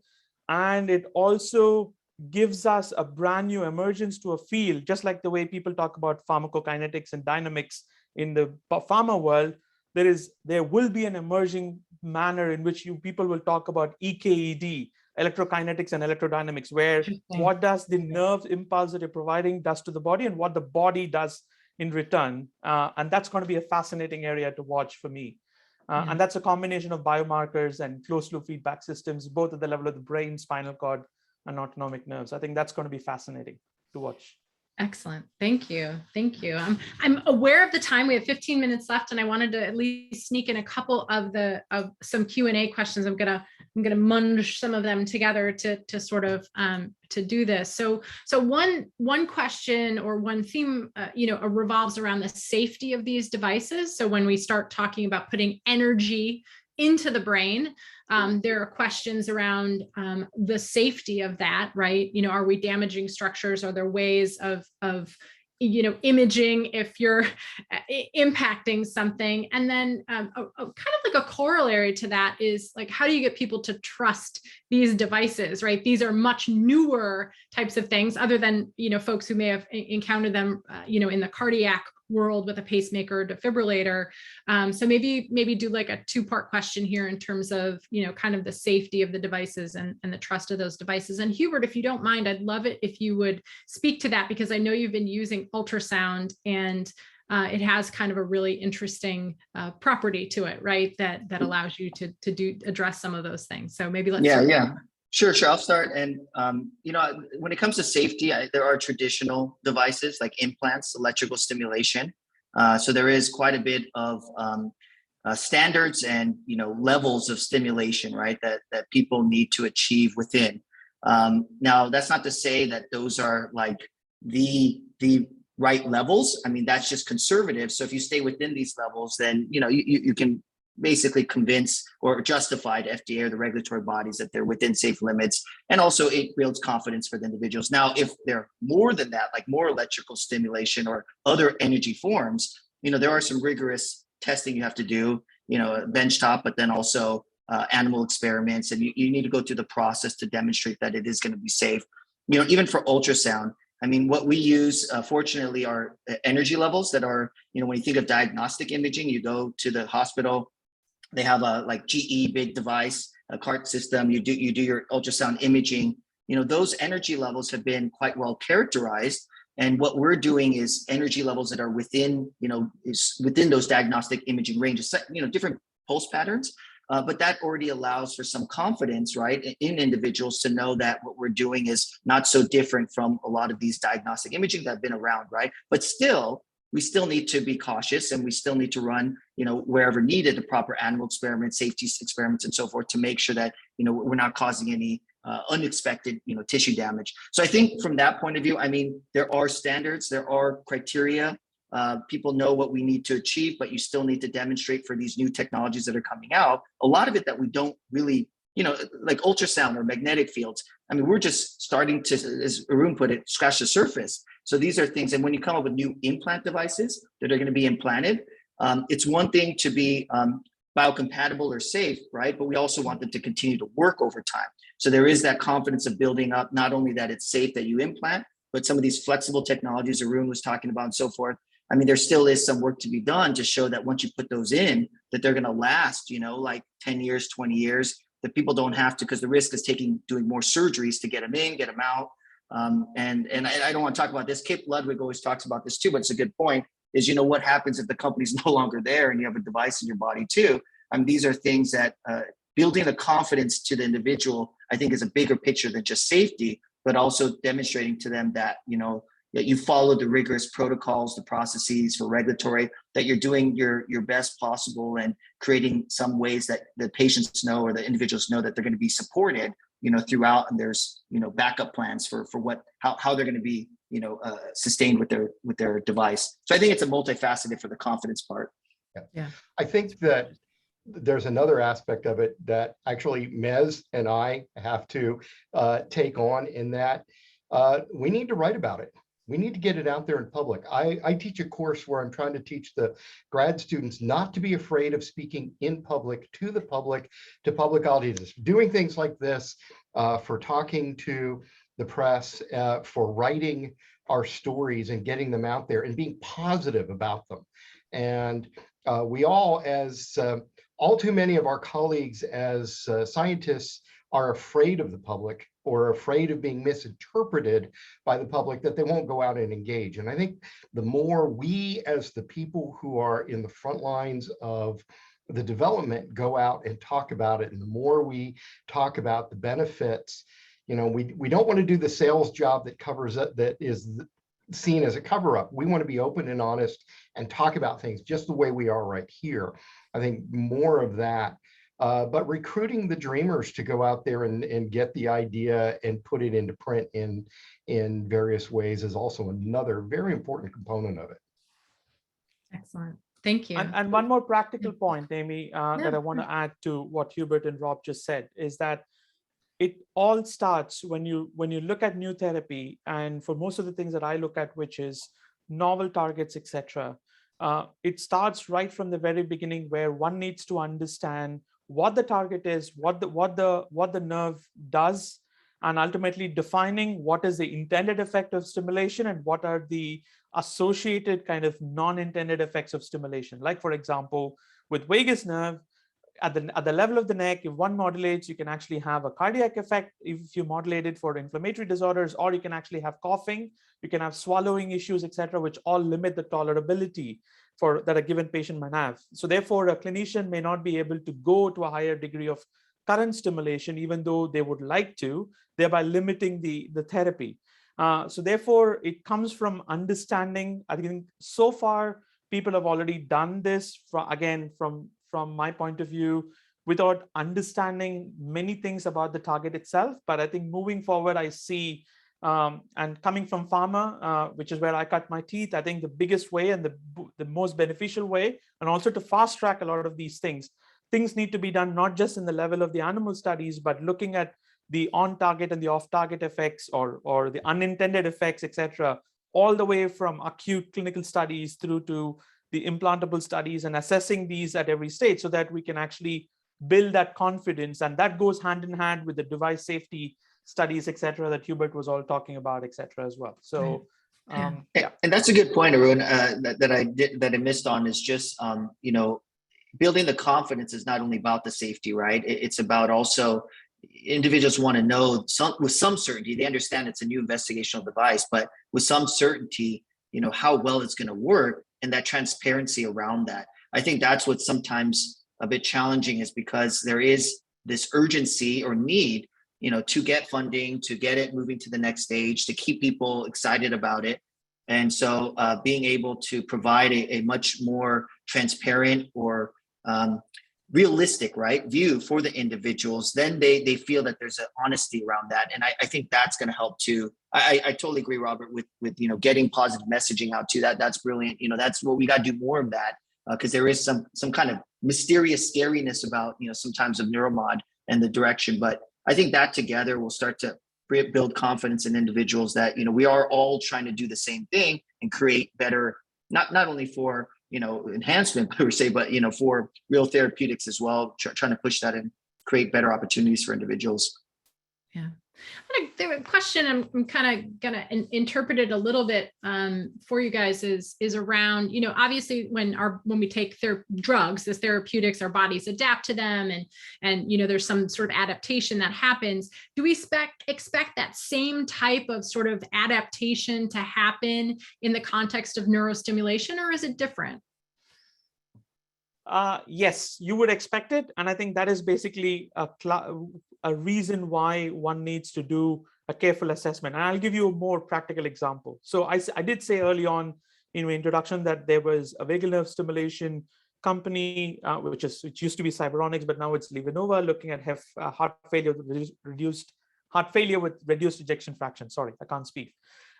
And it also gives us a brand new emergence to a field, just like the way people talk about pharmacokinetics and dynamics in the pharma world. There will be an emerging manner in which people will talk about EKED, electrokinetics and electrodynamics, where what does the nerve impulse that you're providing does to the body, and what the body does in return. And that's going to be a fascinating area to watch for me. And that's a combination of biomarkers and closed loop feedback systems, both at the level of the brain, spinal cord, and autonomic nerves. I think that's going to be fascinating to watch. Excellent. Thank you. Thank you. I'm aware of the time. We have 15 minutes left, and I wanted to at least sneak in a couple of some Q&A questions. I'm gonna munge some of them together to sort of to do this. So one question or one theme revolves around the safety of these devices. So when we start talking about putting energy into the brain, there are questions around the safety of that, right? Are we damaging structures? Are there ways of imaging if you're impacting something? And then kind of like a corollary to that is like, how do you get people to trust these devices, right? These are much newer types of things, other than, folks who may have encountered them, in the cardiac world with a pacemaker or defibrillator. So maybe do like a two-part question here in terms of, kind of the safety of the devices and the trust of those devices. And Hubert, if you don't mind, I'd love it if you would speak to that, because I know you've been using ultrasound, and it has kind of a really interesting property to it, right? That allows you to address some of those things. So maybe let's start. Sure. I'll start. And, when it comes to safety, there are traditional devices like implants, electrical stimulation. So there is quite a bit of standards and, levels of stimulation, right, that people need to achieve within. Now, that's not to say that those are like the right levels. I mean, that's just conservative. So if you stay within these levels, then, you can basically convince or justify to FDA or the regulatory bodies that they're within safe limits. And also it builds confidence for the individuals. Now, if they're more than that, like more electrical stimulation or other energy forms, there are some rigorous testing you have to do, benchtop, but then also animal experiments. And you need to go through the process to demonstrate that it is going to be safe. Even for ultrasound, I mean, what we use, fortunately, are energy levels that are, when you think of diagnostic imaging, you go to the hospital, they have a like GE big device, a cart system, you do your ultrasound imaging, those energy levels have been quite well characterized. And what we're doing is energy levels that are within, within those diagnostic imaging ranges, different pulse patterns. But that already allows for some confidence, right, in individuals to know that what we're doing is not so different from a lot of these diagnostic imaging that have been around, right? But still, we still need to be cautious, and we still need to run, wherever needed, the proper animal experiments, safety experiments, and so forth to make sure that, we're not causing any unexpected, tissue damage. So I think from that point of view, I mean, there are standards, there are criteria. People know what we need to achieve, but you still need to demonstrate for these new technologies that are coming out. A lot of it that we don't really, like ultrasound or magnetic fields. I mean, we're just starting to, as Arun put it, scratch the surface. So these are things, and when you come up with new implant devices that are going to be implanted, it's one thing to be biocompatible or safe, right? But we also want them to continue to work over time. So there is that confidence of building up, not only that it's safe that you implant, but some of these flexible technologies Arun was talking about and so forth. I mean, there still is some work to be done to show that once you put those in, that they're going to last, like 10 years, 20 years, that people don't have to, because the risk is doing more surgeries to get them in, get them out. And I don't want to talk about this. Kip Ludwig always talks about this too, but it's a good point, is, what happens if the company's no longer there and you have a device in your body too? I mean, these are things that building the confidence to the individual, I think, is a bigger picture than just safety, but also demonstrating to them that, that you follow the rigorous protocols, the processes for regulatory, that you're doing your best possible and creating some ways that the patients know or the individuals know that they're going to be supported, throughout, and there's, backup plans for how they're going to be, sustained with their device. So I think it's a multifaceted for the confidence part. Yeah. I think that there's another aspect of it that actually Mez and I have to take on, in that we need to write about it. We need to get it out there in public. I teach a course where I'm trying to teach the grad students not to be afraid of speaking in public, to the public, to public audiences, doing things like this, for talking to the press, for writing our stories and getting them out there and being positive about them. And we all, as all too many of our colleagues as scientists, are afraid of the public, or afraid of being misinterpreted by the public, that they won't go out and engage. And I think the more we, as the people who are in the front lines of the development, go out and talk about it, and the more we talk about the benefits, we don't want to do the sales job that covers it, that is seen as a cover-up. We want to be open and honest and talk about things just the way we are right here. I think more of that. But recruiting the dreamers to go out there and get the idea and put it into print in various ways is also another very important component of it. Excellent. Thank you. And one more practical point, Amy, that I want to add to what Hubert and Rob just said, is that it all starts when you look at new therapy, and for most of the things that I look at, which is novel targets, etc. It starts right from the very beginning, where one needs to understand what the target is, what the nerve does, and ultimately defining what is the intended effect of stimulation and what are the associated kind of non-intended effects of stimulation. Like, for example, with vagus nerve, at the level of the neck, if one modulates, you can actually have a cardiac effect if you modulate it for inflammatory disorders, or you can actually have coughing, you can have swallowing issues, etc., which all limit the tolerability that a given patient might have. So therefore, a clinician may not be able to go to a higher degree of current stimulation, even though they would like to, thereby limiting the therapy. So therefore, it comes from understanding. I think so far, people have already done this, from my point of view, without understanding many things about the target itself. But I think moving forward, I see, and coming from pharma, which is where I cut my teeth, I think the biggest way and the most beneficial way, and also to fast track a lot of these things need to be done not just in the level of the animal studies, but looking at the on-target and the off-target effects, or the unintended effects, etc., all the way from acute clinical studies through to the implantable studies, and assessing these at every stage so that we can actually build that confidence. And that goes hand in hand with the device safety studies, etc., that Hubert was all talking about, etc., as well. So yeah. And that's a good point, Arun, that I missed on, is just building the confidence is not only about the safety, right? It's about also individuals want to know with some certainty. They understand it's a new investigational device, but with some certainty, how well it's going to work, and that transparency around that. I think that's what's sometimes a bit challenging, is because there is this urgency or need, to get funding, to get it moving to the next stage, to keep people excited about it. And so being able to provide a much more transparent or realistic, view for the individuals, then they feel that there's an honesty around that. And I think that's going to help too. I totally agree, Robert, with getting positive messaging out too. That's brilliant. That's what we got to do more of that, because there is some kind of mysterious scariness about, sometimes of neuromod and the direction. But I think that together will start to build confidence in individuals that, we are all trying to do the same thing and create better, not only for enhancement per se, but for real therapeutics as well, trying to push that and create better opportunities for individuals. Yeah. The question I'm kind of gonna interpret it a little bit for you guys is around, obviously when we take drugs, the therapeutics, our bodies adapt to them, and there's some sort of adaptation that happens. Do we expect that same type of sort of adaptation to happen in the context of neurostimulation, or is it different? Yes, you would expect it. And I think that is basically a reason why one needs to do a careful assessment. And I'll give you a more practical example. So I did say early on in my introduction that there was a vagal nerve stimulation company, which used to be Cyberonics, but now it's LivaNova, looking at heart failure with reduced ejection fraction. Sorry, I can't speak.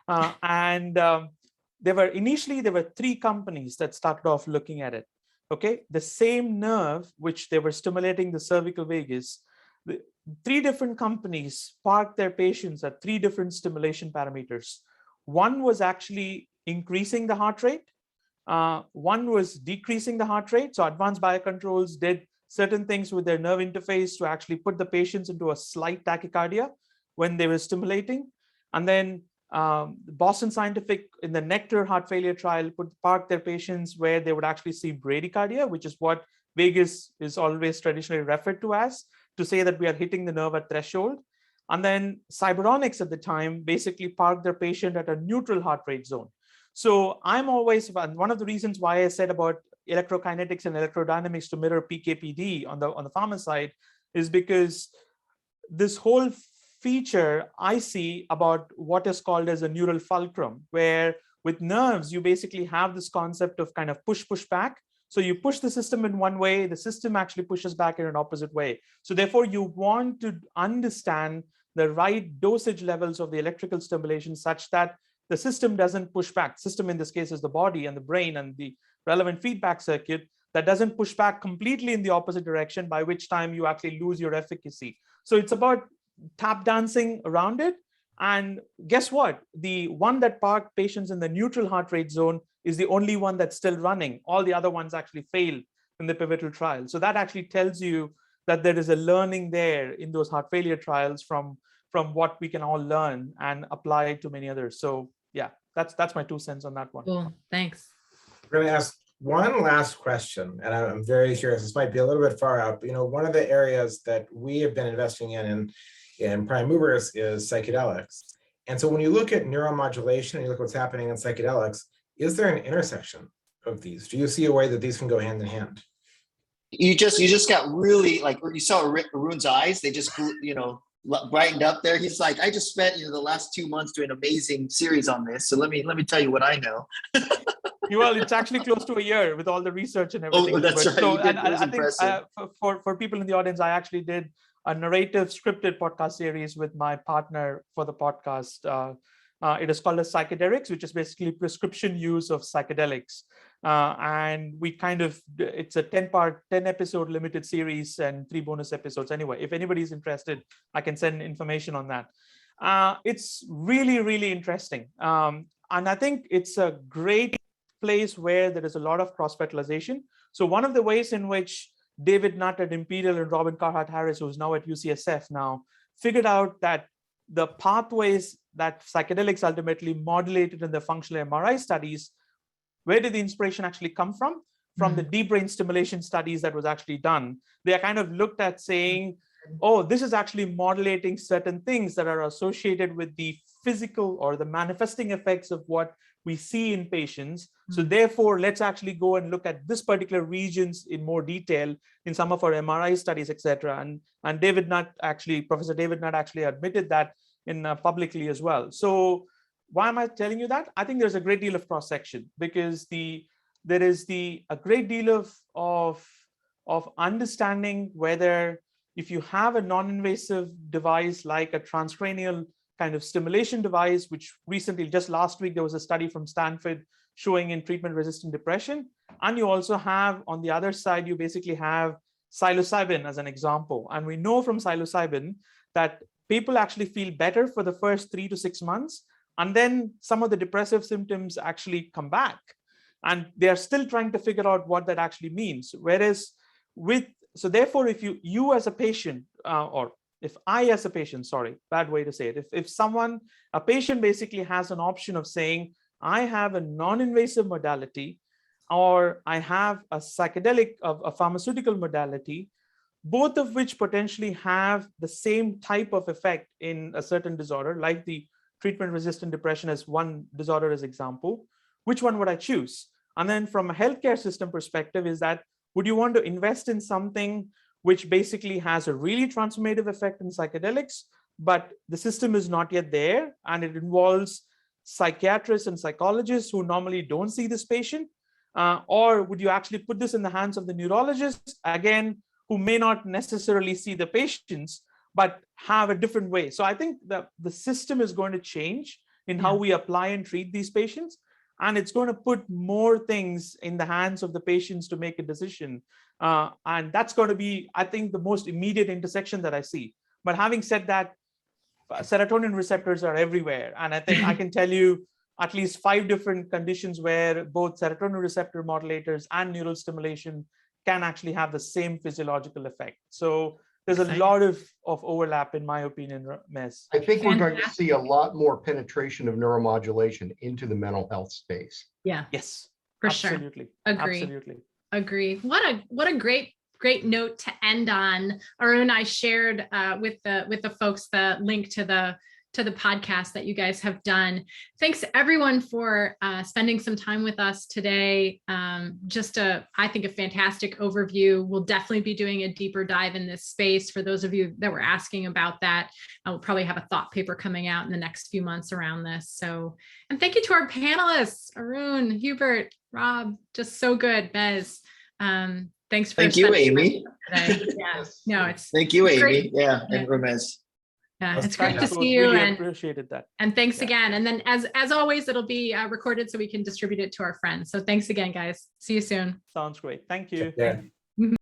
There were 3 companies that started off looking at it. Okay, the same nerve which they were stimulating, the cervical vagus, 3 different companies parked their patients at 3 different stimulation parameters. One was actually increasing the heart rate. One was decreasing the heart rate. So advanced biocontrols did certain things with their nerve interface to actually put the patients into a slight tachycardia when they were stimulating. And then Boston Scientific in the Nectar heart failure trial parked their patients where they would actually see bradycardia, which is what vagus is always traditionally referred to as, to say that we are hitting the nerve at threshold. And then Cyberonics at the time basically parked their patient at a neutral heart rate zone. So I'm always, one of the reasons why I said about electrokinetics and electrodynamics to mirror PKPD on the pharma side is because this whole feature I see about what is called as a neural fulcrum, where with nerves, you basically have this concept of kind of push back. So you push the system in one way, the system actually pushes back in an opposite way. So therefore, you want to understand the right dosage levels of the electrical stimulation such that the system doesn't push back. System in this case is the body and the brain and the relevant feedback circuit that doesn't push back completely in the opposite direction, by which time you actually lose your efficacy. So it's about tap dancing around it. And guess what? The one that parked patients in the neutral heart rate zone is the only one that's still running. All the other ones actually failed in the pivotal trial. So that actually tells you that there is a learning there in those heart failure trials from what we can all learn and apply to many others. So yeah, that's my 2 cents on that one. Cool, thanks. We're going to ask one last question, and I'm very curious. This might be a little bit far out, but one of the areas that we have been investing in prime movers is psychedelics. And so when you look at neuromodulation and you look at what's happening in psychedelics, is there an intersection of these? Do you see a way that these can go hand in hand? You just got really, like, you saw Arun's eyes, they just, brightened up there. He's like, I just spent the last 2 months doing an amazing series on this. So let me tell you what I know. Well, it's actually close to a year with all the research and everything. Oh, that's right. So, and I think for people in the audience, I actually did a narrative scripted podcast series with my partner for the podcast. It is called as Psychedelics, which is basically prescription use of psychedelics. And we it's a 10 episode limited series and 3 bonus episodes. Anyway, if anybody's interested, I can send information on that. It's really, really interesting. And I think it's a great place where there is a lot of cross-fertilization. So one of the ways in which David Nutt at Imperial and Robin Carhart-Harris, who's now at UCSF now, figured out that the pathways that psychedelics ultimately modulated in the functional MRI studies, where did the inspiration actually come from? From the deep brain stimulation studies that was actually done. They kind of looked at saying, oh, this is actually modulating certain things that are associated with the physical or the manifesting effects of what we see in patients. So therefore, let's actually go and look at this particular regions in more detail in some of our MRI studies, etc. And David Nutt Professor David Nutt actually admitted that in publicly as well. So why am I telling you that? I think there's a great deal of cross-section because there is a great deal of understanding whether if you have a non-invasive device like a transcranial kind of stimulation device, which recently, just last week, there was a study from Stanford showing in treatment-resistant depression. And you also have, on the other side, you basically have psilocybin as an example. And we know from psilocybin that people actually feel better for the first 3 to 6 months. And then some of the depressive symptoms actually come back. And they're still trying to figure out what that actually means. Whereas so therefore, if you as a patient, or if I as a patient, sorry, bad way to say it. If a patient basically has an option of saying, I have a non-invasive modality, or I have a psychedelic of a pharmaceutical modality, both of which potentially have the same type of effect in a certain disorder, like the treatment-resistant depression as one disorder as example, which one would I choose? And then from a healthcare system perspective is that, would you want to invest in something which basically has a really transformative effect in psychedelics, but the system is not yet there, and it involves psychiatrists and psychologists who normally don't see this patient? Or would you actually put this in the hands of the neurologists, again, who may not necessarily see the patients, but have a different way? So I think that the system is going to change in how we apply and treat these patients. And it's going to put more things in the hands of the patients to make a decision. And that's going to be, I think, the most immediate intersection that I see. But having said that, serotonin receptors are everywhere. And I think I can tell you at least 5 different conditions where both serotonin receptor modulators and neural stimulation can actually have the same physiological effect. So there's a lot of overlap, in my opinion, Mez. I think we're going to see a lot more penetration of neuromodulation into the mental health space. Yeah. Yes. For absolutely. Sure. Agree. Absolutely. Agree. What a great note to end on. Arun and I shared with the folks the link to the podcast that you guys have done. Thanks everyone for spending some time with us today. I think a fantastic overview. We'll definitely be doing a deeper dive in this space. For those of you that were asking about that, we'll probably have a thought paper coming out in the next few months around this. So, and thank you to our panelists, Arun, Hubert, Rob, just so good, Mez. Thanks for thank you, Amy. Today. Yeah, no, thank you, Amy. Great. Yeah, and Ramez. Yeah, it's great to see you, really and appreciated that. And thanks again. And then, as always, it'll be recorded so we can distribute it to our friends. So thanks again, guys. See you soon. Sounds great. Thank you. Yeah.